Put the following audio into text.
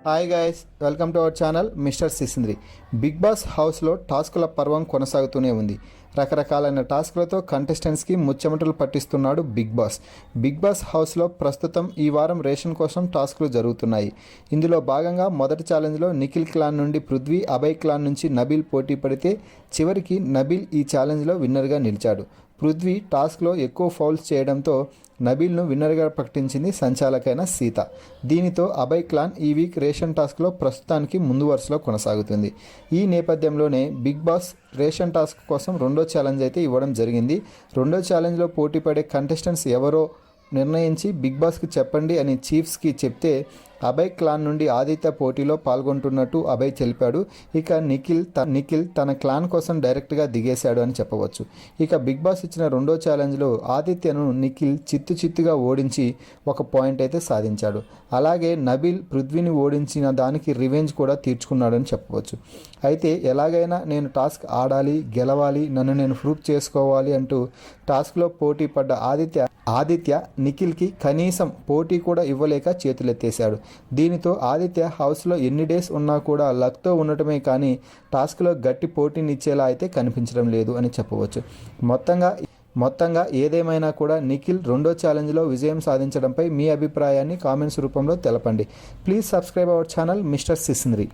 Hi guys, welcome to our channel Mister Sisindri. Bigg Boss హౌస్లో టాస్కుల పర్వం కొనసాగుతూనే ఉంది. రకరకాలైన టాస్కులతో కంటెస్టెంట్స్కి ముచ్చెమటలు పట్టిస్తున్నాడు బిగ్ బాస్ హౌస్లో ప్రస్తుతం ఈ వారం రేషన్ కోసం టాస్కులు జరుగుతున్నాయి. ఇందులో భాగంగా మొదటి ఛాలెంజ్లో నిఖిల్ క్లాన్ నుండి పృథ్వీ, అభయ్ క్లాన్ నుంచి నబీల్ పోటీ పడితే చివరికి నబీల్ ఈ ఛాలెంజ్లో విన్నర్గా నిలిచాడు. పృథ్వీ టాస్క్లో ఎక్కువ ఫౌల్స్ చేయడంతో నబీల్ను విన్నర్గా ప్రకటించింది సంచాలకైన సీత. దీనితో అభయ్ క్లాన్ ఈ వీక్ రేషన్ టాస్క్లో ప్రస్తుతానికి ముందు వరుసలో కొనసాగుతుంది. ఈ నేపథ్యంలోనే బిగ్ బాస్ రేషన్ టాస్క్ కోసం రెండో ఛాలెంజ్ అయితే ఇవ్వడం జరిగింది. రెండో ఛాలెంజ్లో పోటీ పడే కంటెస్టెంట్స్ ఎవరో నిర్ణయించి బిగ్ బాస్కి చెప్పండి అని చీఫ్స్కి చెప్తే అభయ్ క్లాన్ నుండి ఆదిత్య పోటీలో పాల్గొంటున్నట్టు అభయ్ తెలిపాడు. ఇక నిఖిల్ తన క్లాన్ కోసం డైరెక్ట్గా దిగేశాడు అని చెప్పవచ్చు. ఇక బిగ్ బాస్ ఇచ్చిన రెండో ఛాలెంజ్లో ఆదిత్యను నిఖిల్ చిత్తుగా ఓడించి ఒక పాయింట్ అయితే సాధించాడు. అలాగే నబీల్ పృథ్వీని ఓడించిన దానికి రివెంజ్ కూడా తీర్చుకున్నాడని చెప్పవచ్చు. అయితే ఎలాగైనా నేను టాస్క్ ఆడాలి, గెలవాలి, నన్ను నేను ప్రూవ్ చేసుకోవాలి అంటూ టాస్క్లో పోటీ పడ్డ ఆదిత్య నిఖిల్కి కనీసం పోటీ కూడా ఇవ్వలేక చేతులెత్తేశాడు. దీనితో ఆదిత్య హౌస్లో ఎన్ని డేస్ ఉన్నా కూడా లక్తో ఉండటమే కానీ టాస్క్లో గట్టి పోటీనిచ్చేలా అయితే కనిపించడం లేదు అని చెప్పవచ్చు. మొత్తంగా ఏదేమైనా కూడా నిఖిల్ రెండో ఛాలెంజ్లో విజయం సాధించడంపై మీ అభిప్రాయాన్ని కామెంట్స్ రూపంలో తెలపండి. Please subscribe our channel Mister సిసింద్రి.